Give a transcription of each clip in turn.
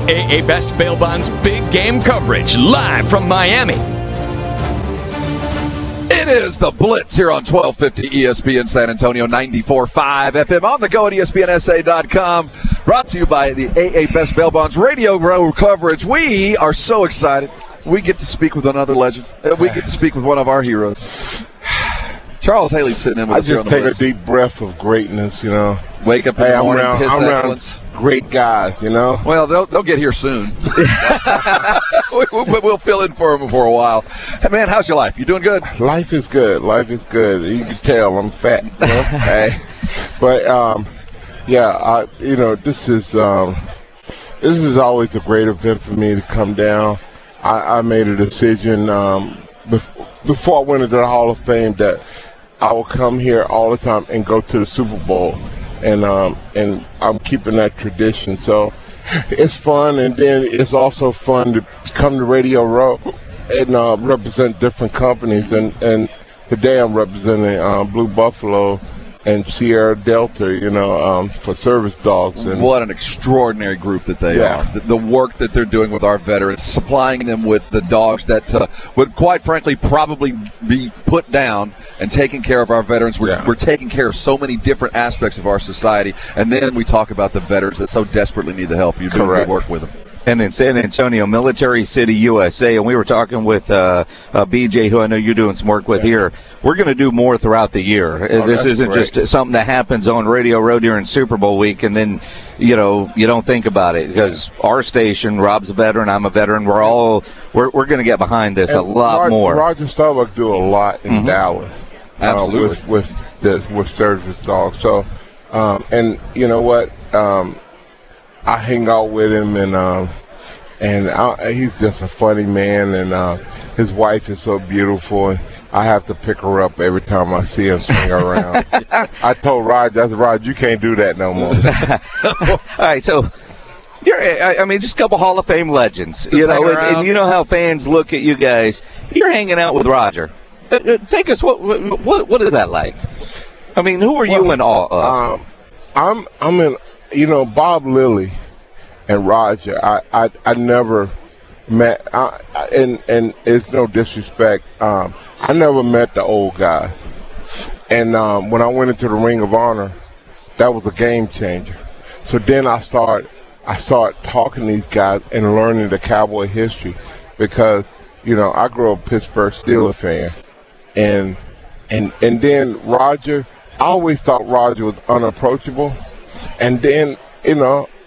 AA Best Bail Bonds big game coverage live from Miami. It is the Blitz here on 1250 ESPN San Antonio, 94.5 FM on the go at ESPNSA.com. Brought to you by the AA Best Bail Bonds radio row coverage. We are so excited. We get to speak with another legend. We get to speak with one of our heroes. Charles Haley's sitting in with us here on the Blitz. I just take a deep breath of greatness, you know. Wake up in the morning, piss excellence. Great guys, you know. Well, they'll get here soon. We'll fill in for them for a while. Hey, man, how's your life? You doing good? Life is good. Life is good. You can tell I'm fat. You know? Hey. But this is always a great event for me to come down. I made a decision before I went into the Hall of Fame that I will come here all the time and go to the Super Bowl. And I'm keeping that tradition. So it's fun, and then it's also fun to come to Radio Row and represent different companies. And today I'm representing Blue Buffalo and Sierra Delta, you know, for service dogs. And what an extraordinary group that they are. The work that they're doing with our veterans, supplying them with the dogs that would, quite frankly, probably be put down, and taking care of our veterans. We're taking care of so many different aspects of our society, and then we talk about the veterans that so desperately need the help. You do good work with them. And in San Antonio, Military City, USA, and we were talking with BJ, who I know you're doing some work with here. We're going to do more throughout the year. This isn't just something that happens on Radio Row during Super Bowl week, and then, you don't think about it, because our station, Rob's a veteran, I'm a veteran, we're going to get behind this a lot more. Roger Staubach do a lot in Dallas. Absolutely. With service dogs. So, and you know what? I hang out with him, and he's just a funny man, and his wife is so beautiful. And I have to pick her up every time I see him swing around. I told Roger, I said, Roger, you can't do that no more. All right, so just a couple Hall of Fame legends, and you know how fans look at you guys. You're hanging out with Roger. Take us. What is that like? I mean, who are you in awe of? I'm in. Bob Lilly and Roger, I never met, and it's no disrespect, I never met the old guys. And when I went into the Ring of Honor, that was a game changer. So then I started talking to these guys and learning the Cowboy history, because, I grew up a Pittsburgh Steelers fan. And then Roger, I always thought Roger was unapproachable. And then,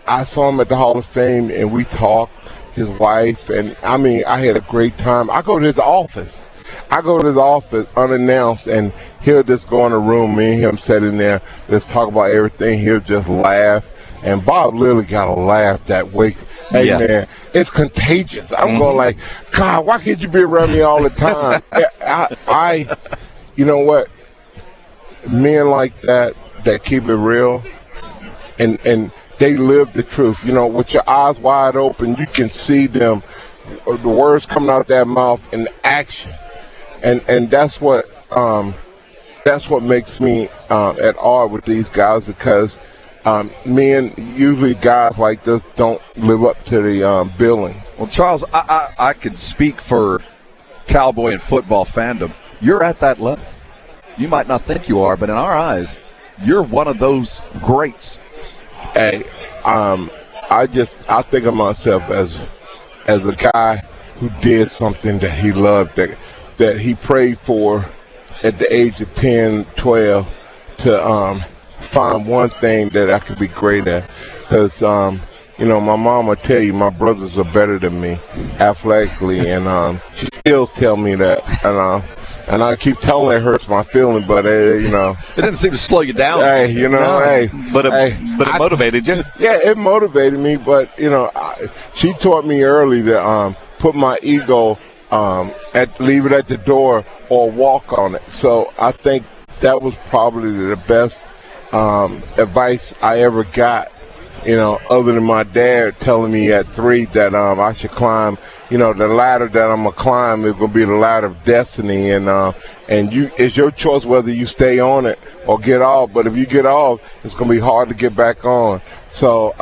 I saw him at the Hall of Fame, and we talked, his wife, and, I had a great time. I go to his office unannounced, and he'll just go in a room, me and him sitting there, let's talk about everything. He'll just laugh. And Bob Lilly got to laugh that way. Hey, man, it's contagious. I'm going like, God, why can't you be around me all the time? You know what? Men like that keep it real, and they live the truth. With your eyes wide open, you can see them, the words coming out their mouth in action, and that's what makes me at awe with these guys, because men, usually guys like this, don't live up to the billing. Well, Charles, I could speak for Cowboy and football fandom. You're at that level. You might not think you are, but in our eyes, you're one of those greats. Hey, I think of myself as a guy who did something that he loved, that he prayed for at the age of 10, 12, to find one thing that I could be great at. Because, my mom will tell you my brothers are better than me athletically, and she still tells me that. And I keep telling her it hurts my feeling, but, It didn't seem to slow you down. Hey, But it motivated you. Yeah, it motivated me, but, she taught me early to put my ego, leave it at the door or walk on it. So I think that was probably the best advice I ever got, other than my dad telling me at 3 that I should climb. The ladder that I'm gonna climb is gonna be the ladder of destiny, and it's your choice whether you stay on it or get off. But if you get off, it's gonna be hard to get back on. So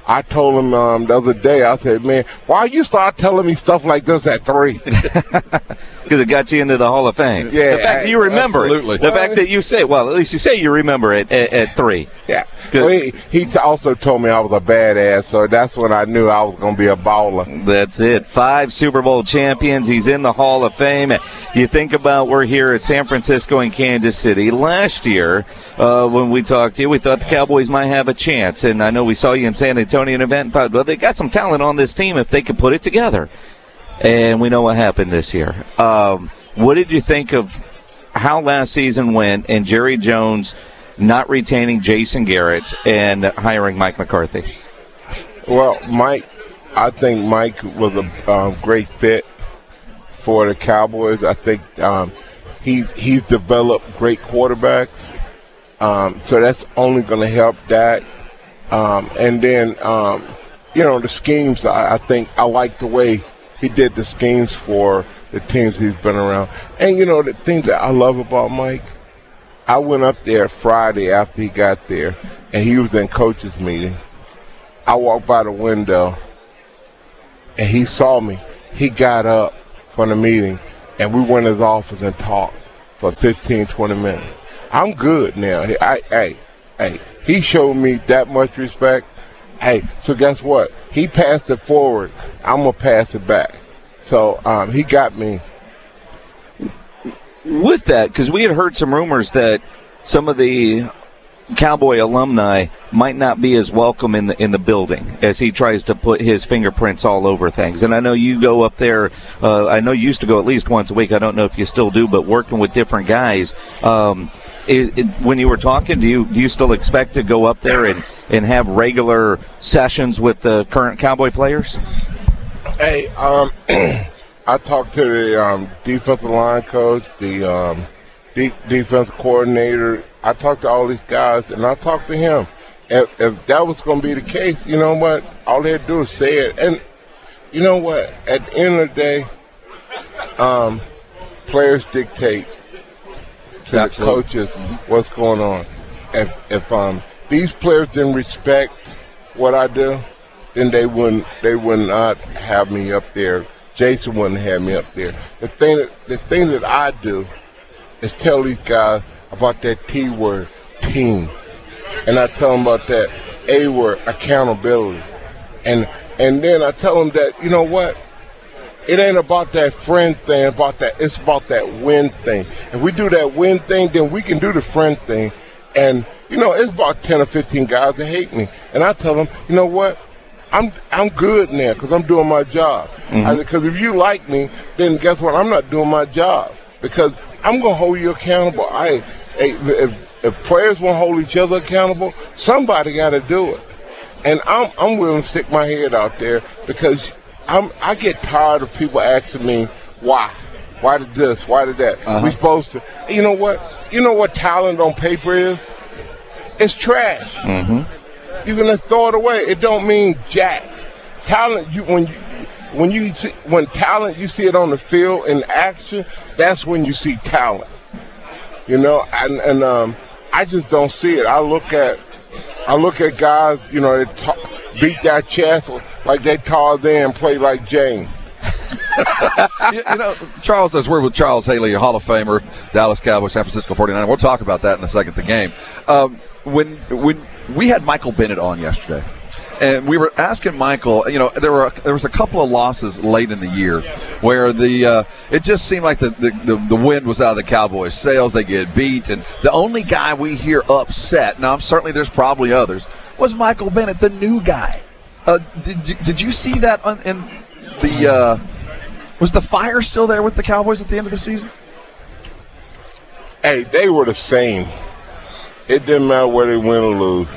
I told him the other day, I said, man, why you start telling me stuff like this at 3? Because it got you into the Hall of Fame. Yeah. The fact that you remember absolutely. it. The fact that you say, well, at least you say you remember it at 3. Yeah. Well, he also told me I was a badass, so that's when I knew I was going to be a baller. That's it. 5 Super Bowl champions. He's in the Hall of Fame. You think about we're here at San Francisco and Kansas City. Last year, when we talked to you, we thought the Cowboys might have a chance. And I know we saw you in San Antonio event and thought, well, they got some talent on this team if they could put it together. And we know what happened this year. What did you think of how last season went and Jerry Jones not retaining Jason Garrett and hiring Mike McCarthy? Well, I think Mike was a great fit for the Cowboys. I think he's developed great quarterbacks, so that's only going to help that. And then, the schemes, I think I like the way he did the schemes for the teams he's been around. And, the thing that I love about Mike, I went up there Friday after he got there, and he was in coach's meeting. I walked by the window, and he saw me. He got up from the meeting, and we went in his office and talked for 15, 20 minutes. I'm good now. Hey, he showed me that much respect. Hey, so guess what? He passed it forward. I'm going to pass it back. So he got me. With that, because we had heard some rumors that some of the Cowboy alumni might not be as welcome in the building as he tries to put his fingerprints all over things. And I know you go up there. I know you used to go at least once a week. I don't know if you still do, but working with different guys. When you were talking, do you still expect to go up there and have regular sessions with the current Cowboy players? Hey, I talked to the defensive line coach, the defensive coordinator. I talked to all these guys, and I talked to him. If that was going to be the case, you know what? All they had to do is say it. And you know what? At the end of the day, players dictate to the coaches what's going on. If these players didn't respect what I do, then they would not have me up there. Jason wouldn't have me up there. The thing that I do is tell these guys about that T word, team, and I tell them about that A word, accountability, and then I tell them that, you know what, it ain't about that friend thing, it's about that win thing. If we do that win thing, then we can do the friend thing. And it's about 10 or 15 guys that hate me, and I tell them, you know what, I'm good now because I'm doing my job. Because if you like me, then guess what? I'm not doing my job because I'm gonna hold you accountable. If players won't hold each other accountable, somebody got to do it. And I'm willing to stick my head out there because I get tired of people asking me why. Why did this? Why did that? We supposed to. You know what? You know what talent on paper is? It's trash. You're gonna throw it away. It don't mean jack. Talent. When talent, you see it on the field in action. That's when you see talent. And I just don't see it. I look at guys. They beat their chest like they Tarzan, play like James. Charles says we're with Charles Haley, a Hall of Famer, Dallas Cowboys, San Francisco 49. We'll talk about that in a second. The game. When we had Michael Bennett on yesterday, and we were asking Michael, there was a couple of losses late in the year where it just seemed like the wind was out of the Cowboys' sails. They get beat, and the only guy we hear upset, now certainly there's probably others, was Michael Bennett, the new guy. Did you see that in the was the fire still there with the Cowboys at the end of the season? Hey, they were the same. It didn't matter where they win or lose.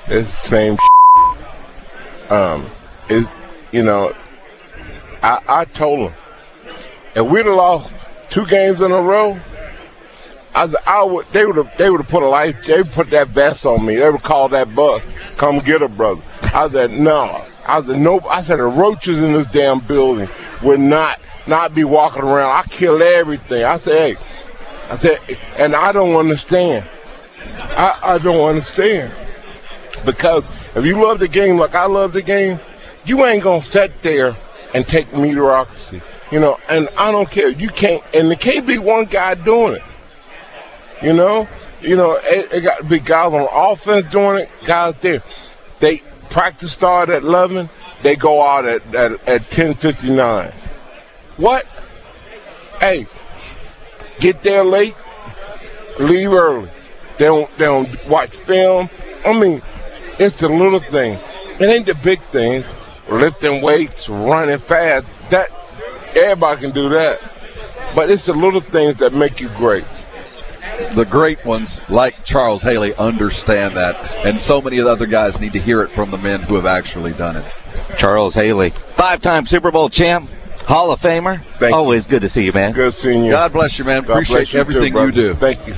It's the same. I told them if we'd have lost 2 games in a row, they would have put put that vest on me. They would call that bus, come get her, brother. I said no. Nope. I said the roaches in this damn building would not be walking around. I kill everything. I said, and I don't understand. I don't understand because If you love the game like I love the game, you ain't going to sit there and take mediocrity. You know, and I don't care. You can't, and there can't be one guy doing it. You know, it got to be guys on offense doing it, guys there. They practice start at 11, they go out at 10:59. What? Hey, get there late, leave early. They don't watch film. I mean, it's the little thing. It ain't the big things. Lifting weights, running fast. That everybody can do that. But it's the little things that make you great. The great ones, like Charles Haley, understand that, and so many of the other guys need to hear it from the men who have actually done it. Charles Haley, 5-time Super Bowl champ, Hall of Famer. Thank Always you. Good to see you, man. Good seeing you. God bless you, man. God Appreciate bless you everything too, you do. Thank you.